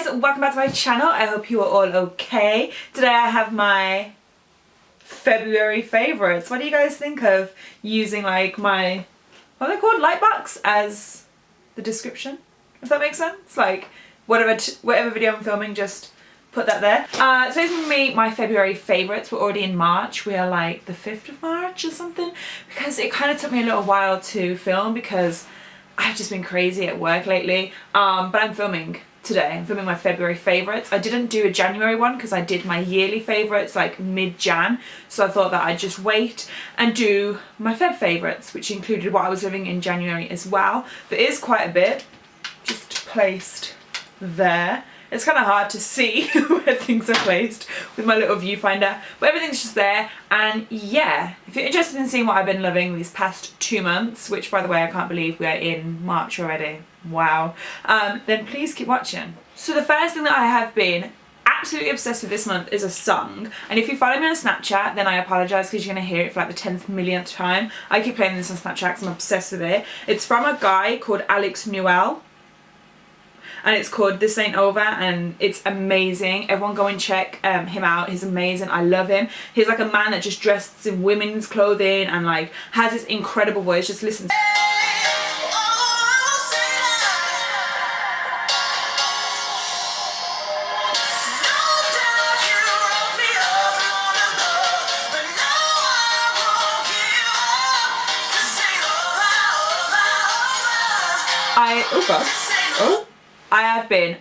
guys, welcome back to my channel. I hope you are all okay. Today I have my February favourites. What do you guys think of using like my, what are they called, light box as the description? If that makes sense? Like whatever video I'm filming, just put that there. Today's gonna be my February favourites. We're already in March. We are like the 5th of March or something, because it kind of took me a little while to film because I've just been crazy at work lately. But I'm filming today. I'm filming my February favourites. I didn't do a January one because I did my yearly favourites like mid-Jan, so I thought that I'd just wait and do my Feb favourites, which included what I was living in January as well. There is quite a bit just placed there. It's kind of hard to see where things are placed with my little viewfinder, but everything's just there. And yeah, if you're interested in seeing what I've been loving these past 2 months, which by the way I can't believe we're in March already, wow, then please keep watching. So the first thing that I have been absolutely obsessed with this month is a song, and if you follow me on Snapchat then I apologise because you're going to hear it for like the 10th millionth time. I keep playing this on Snapchat because I'm obsessed with it. It's from a guy called Alex Newell, and it's called This Ain't Over, and it's amazing. Everyone go and check him out. He's amazing. I love him. He's like a man that just dresses in women's clothing and like has this incredible voice. Just listen. I have been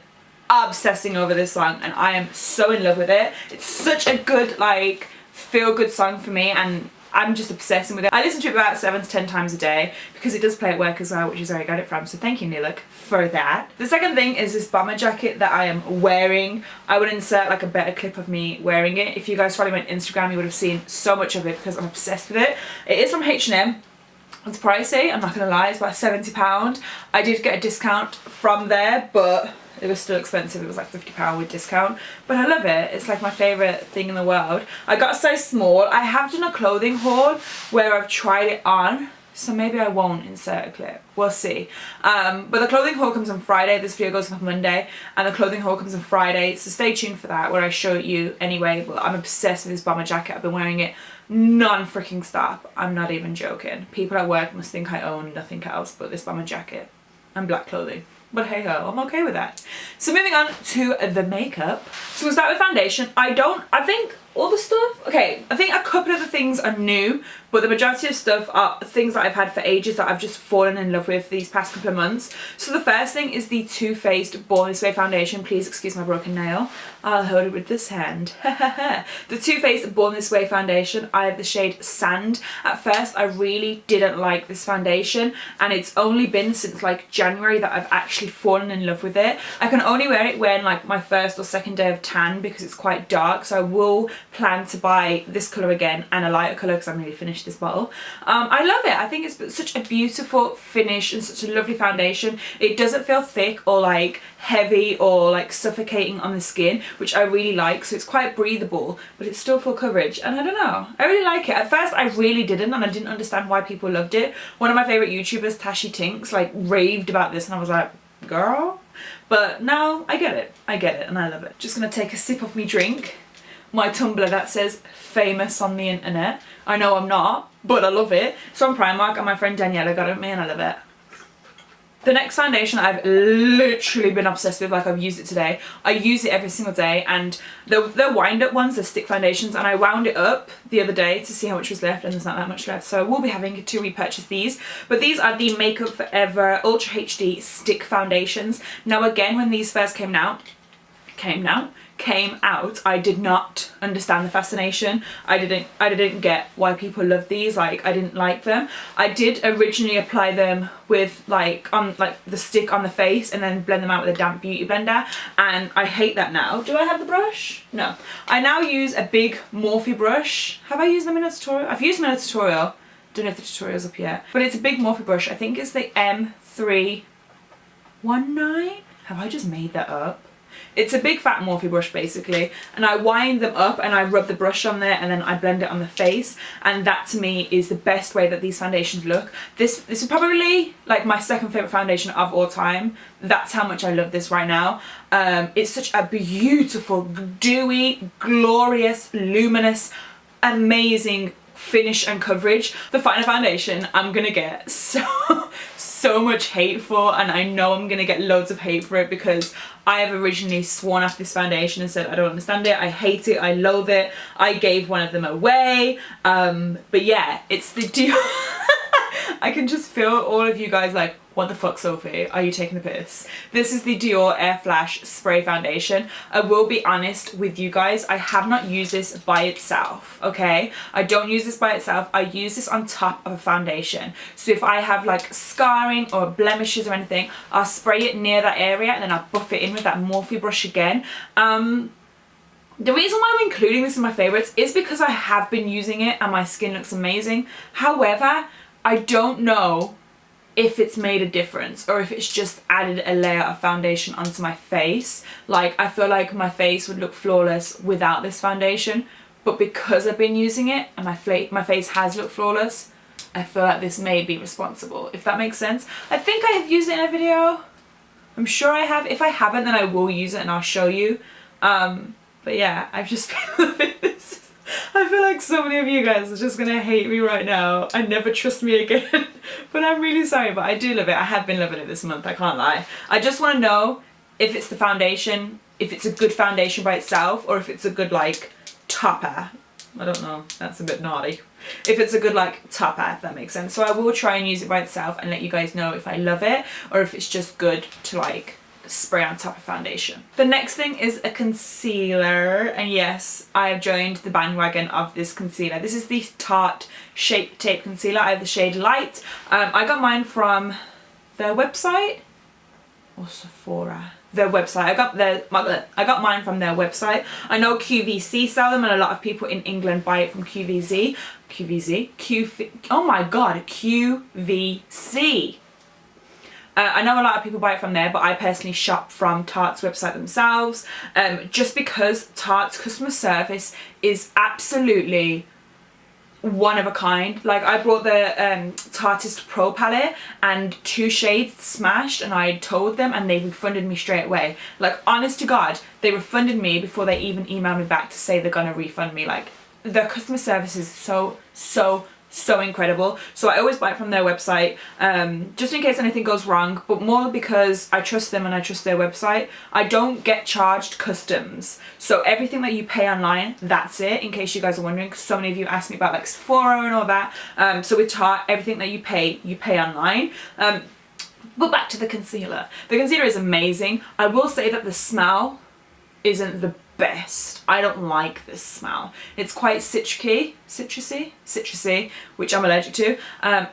obsessing over this song and I am so in love with it. It's such a good like feel-good song for me, and I'm just obsessing with it. I listen to it about 7 to 10 times a day because it does play at work as well, which is where I got it from, so thank you Niluk for that. The second thing is this bomber jacket that I am wearing. I would insert like a better clip of me wearing it. If you guys follow me on Instagram you would have seen so much of it because I'm obsessed with it. It is from H&M. It's pricey, I'm not gonna lie, it's about £70. I did get a discount from there, but it was still expensive. It was like £50 with discount, but I love it. It's like my favourite thing in the world. I got a size small. I have done a clothing haul where I've tried it on, so maybe I won't insert a clip. We'll see. But the clothing haul comes on Friday. This video goes on Monday, and the clothing haul comes on Friday, so stay tuned for that where I show it you anyway. But I'm obsessed with this bomber jacket. I've been wearing it non-freaking stop. I'm not even joking. People at work must think I own nothing else but this bomber jacket and black clothing. But hey ho, I'm okay with that. So moving on to the makeup. So we'll start with foundation. I think all the stuff, okay, I think a couple of the things are new, but the majority of stuff are things that I've had for ages that I've just fallen in love with these past couple of months. So the first thing is the Too Faced Born This Way foundation. Please excuse my broken nail. I'll hold it with this hand. The Too Faced Born This Way foundation. I have the shade Sand. At first I really didn't like this foundation, and it's only been since like January that I've actually fallen in love with it. I can only wear it when like my first or second day of tan because it's quite dark, so I will plan to buy this colour again and a lighter colour because I'm nearly finished this bottle. I love it. I think it's such a beautiful finish and such a lovely foundation. It doesn't feel thick or like heavy or like suffocating on the skin, which I really like, so it's quite breathable but it's still full coverage, and I don't know, I really like it. At first I really didn't, and I didn't understand why people loved it. One of my favourite YouTubers, Tashi Tinks, like raved about this and I was like, girl, but now I get it and I love it. Just gonna take a sip of me drink, my tumbler that says famous on the internet. I know I'm not, but I love it. It's from Primark and my friend Daniela got it me and I love it. The next foundation I've literally been obsessed with, like I've used it today. I use it every single day, and the wind up ones, the stick foundations, and I wound it up the other day to see how much was left, and there's not that much left, so I will be having to repurchase these. But these are the Makeup Forever Ultra HD stick foundations. Now again, when these first came out, I did not understand the fascination. I didn't get why people love these. Like, I didn't like them. I did originally apply them with like on like the stick on the face and then blend them out with a damp beauty blender, and I hate that now. Do I have the brush? No. I now use a big Morphe brush. Have I used them in a tutorial? I've used them in a tutorial. Don't know if the tutorial's up yet, but it's a big Morphe brush. I think it's the M319. Have I just made that up? It's a big fat Morphe brush basically, and I wind them up and I rub the brush on there and then I blend it on the face, and that to me is the best way that these foundations look. This is probably like my second favourite foundation of all time. That's how much I love this right now. It's such a beautiful, dewy, glorious, luminous, amazing finish and coverage. The final foundation I'm gonna get so much hate for, and I know I'm gonna get loads of hate for it because I have originally sworn off this foundation and said I don't understand it, I hate it, I loathe it, I gave one of them away, but yeah, it's the deal. I can just feel all of you guys like, what the fuck, Sophie? Are you taking the piss? This is the Dior Air Flash Spray Foundation. I will be honest with you guys, I have not used this by itself, okay? I don't use this by itself. I use this on top of a foundation. So if I have like scarring or blemishes or anything, I'll spray it near that area and then I'll buff it in with that Morphe brush again. The reason why I'm including this in my favorites is because I have been using it and my skin looks amazing. However, I don't know if it's made a difference or if it's just added a layer of foundation onto my face. Like, I feel like my face would look flawless without this foundation, but because I've been using it and my face has looked flawless, I feel like this may be responsible, if that makes sense. I think I have used it in a video. I'm sure I have. If I haven't, then I will use it and I'll show you. But yeah, I've just been loving this. I feel like so many of you guys are just gonna hate me right now and never trust me again. But I'm really sorry, but I do love it. I have been loving it this month, I can't lie. I just want to know if it's the foundation, if it's a good foundation by itself, or if it's a good like topper. I don't know, that's a bit naughty. If it's a good like topper, if that makes sense. So I will try and use it by itself and let you guys know if I love it or if it's just good to like spray on top of foundation. The next thing is a concealer, and yes, I have joined the bandwagon of this concealer. This is the Tarte Shape Tape Concealer. I have the shade Light. I got mine from their website or Sephora. Their website. I got mine from their website. I know QVC sell them and a lot of people in England buy it from QVC. Oh my god, QVC. I know a lot of people buy it from there, but I personally shop from Tarte's website themselves, just because Tarte's customer service is absolutely one of a kind. Like, I brought the Tartist Pro palette and 2 shades smashed, and I told them and they refunded me straight away. Like, honest to God, they refunded me before they even emailed me back to say they're gonna refund me. Like, their customer service is so incredible. So I always buy it from their website, just in case anything goes wrong, but more because I trust them and I trust their website. I don't get charged customs, so everything that you pay online, that's it, in case you guys are wondering, because so many of you asked me about like Sephora and all that. So with Tarte, everything that you pay online. But back to the concealer. The concealer is amazing. I will say that the smell isn't the best. I don't like this smell. It's quite citrusy, which I'm allergic to.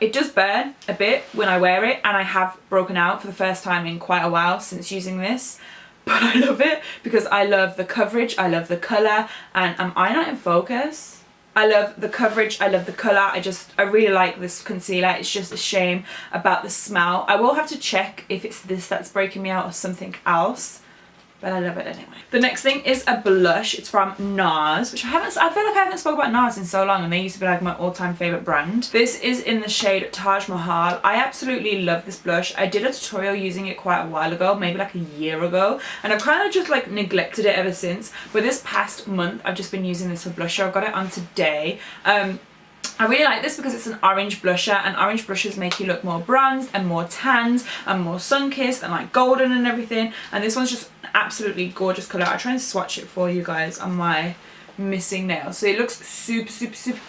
It does burn a bit when I wear it, and I have broken out for the first time in quite a while since using this. But I love it because I love the coverage, I love the colour, and am I not in focus? I love the coverage, I love the colour, I really like this concealer. It's just a shame about the smell. I will have to check if it's this that's breaking me out or something else, but I love it anyway. The next thing is a blush. It's from NARS, which I feel like I haven't spoken about NARS in so long, and they used to be like my all-time favourite brand. This is in the shade Taj Mahal. I absolutely love this blush. I did a tutorial using it quite a while ago, maybe like a year ago, and I've kind of just like neglected it ever since. But this past month, I've just been using this for blusher. I've got it on today. I really like this because it's an orange blusher, and orange blushes make you look more bronzed and more tanned and more sun-kissed and like golden and everything, and this one's just an absolutely gorgeous colour. I'll try and swatch it for you guys on my missing nail. So it looks super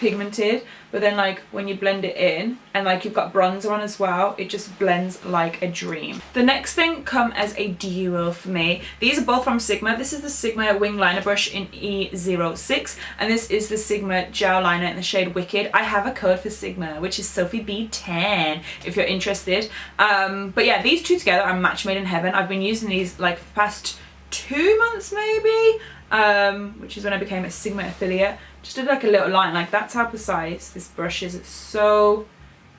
pigmented, but then like when you blend it in and like you've got bronzer on as well, it just blends like a dream. The next thing come as a duo for me. These are both from Sigma. This is the Sigma wing liner brush in E06, and this is the Sigma gel liner in the shade Wicked. I have a code for Sigma, which is SophieBBeauty if you're interested. But yeah, these two together are match made in heaven. I've been using these like for the past 2 months maybe, which is when I became a Sigma affiliate. Just did like a little line, like that's how precise this brush is. It's so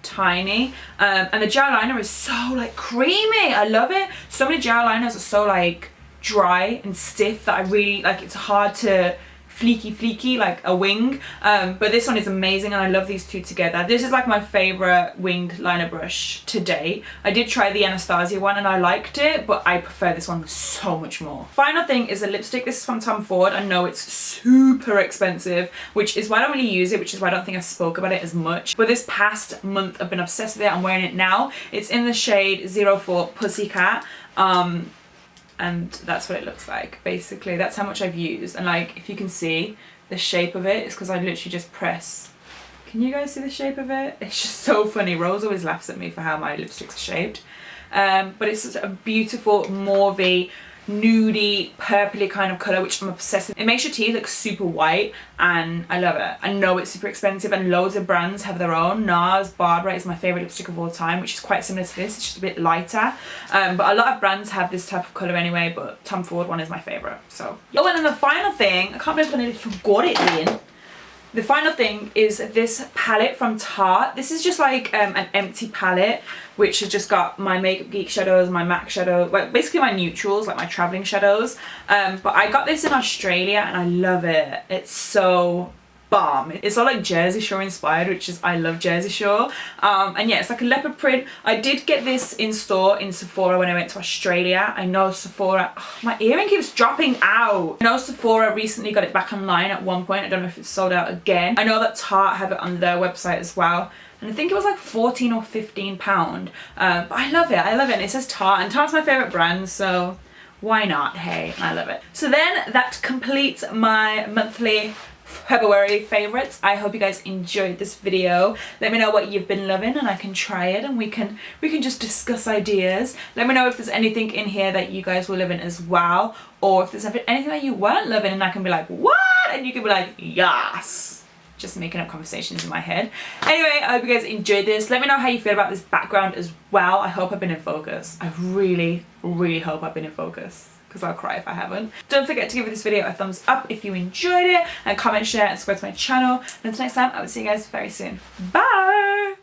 tiny, and the gel liner is so like creamy. I love it. So many gel liners are so like dry and stiff that I really like. It's hard to fleeky like a wing, but this one is amazing and I love these two together. This is like my favorite winged liner brush to date. I did try the Anastasia one and I liked it, but I prefer this one so much more. Final thing is a lipstick. This is from Tom Ford. I know it's super expensive, which is why I don't really use it, which is why I don't think I spoke about it as much, but this past month I've been obsessed with it. I'm wearing it now. It's in the shade 04 Pussycat, and that's what it looks like. Basically that's how much I've used, and like if you can see the shape of it, it's because I literally just press. Can you guys see the shape of it? It's just so funny. Rose always laughs at me for how my lipsticks are shaped, but it's such a beautiful mauvey, nudie, purpley kind of colour, which I'm obsessed with. It makes your teeth look super white and I love it. I know it's super expensive and loads of brands have their own. NARS Barbara is my favourite lipstick of all time, which is quite similar to this. It's just a bit lighter, but a lot of brands have this type of colour anyway, but Tom Ford one is my favourite. So oh, and then the final thing, I can't believe I nearly forgot it then. The final thing is this palette from Tarte. This is just like an empty palette, which has just got my Makeup Geek shadows, my MAC shadow, like basically my neutrals, like my travelling shadows. But I got this in Australia and I love it. It's so bomb. It's all like Jersey Shore inspired, which is, I love Jersey Shore. And yeah, it's like a leopard print. I did get this in store in Sephora when I went to Australia. I know Sephora, oh, my earring keeps dropping out. I know Sephora recently got it back online at one point. I don't know if it's sold out again. I know that Tarte have it on their website as well. And I think it was like 14 or 15 pound. But I love it, I love it. And it says Tarte, and Tarte's my favourite brand, so why not? Hey, I love it. So then that completes my monthly February favorites. I hope you guys enjoyed this video. Let me know what you've been loving and I can try it and we can just discuss ideas. Let me know if there's anything in here that you guys were loving as well, or if there's anything that you weren't loving and I can be like, what? And you can be like, yes. Just making up conversations in my head. Anyway, I hope you guys enjoyed this. Let me know how you feel about this background as well. I hope I've been in focus. I really, really hope I've been in focus, because I'll cry if I haven't. Don't forget to give this video a thumbs up if you enjoyed it, and comment, share, and subscribe to my channel. And until next time, I will see you guys very soon. Bye!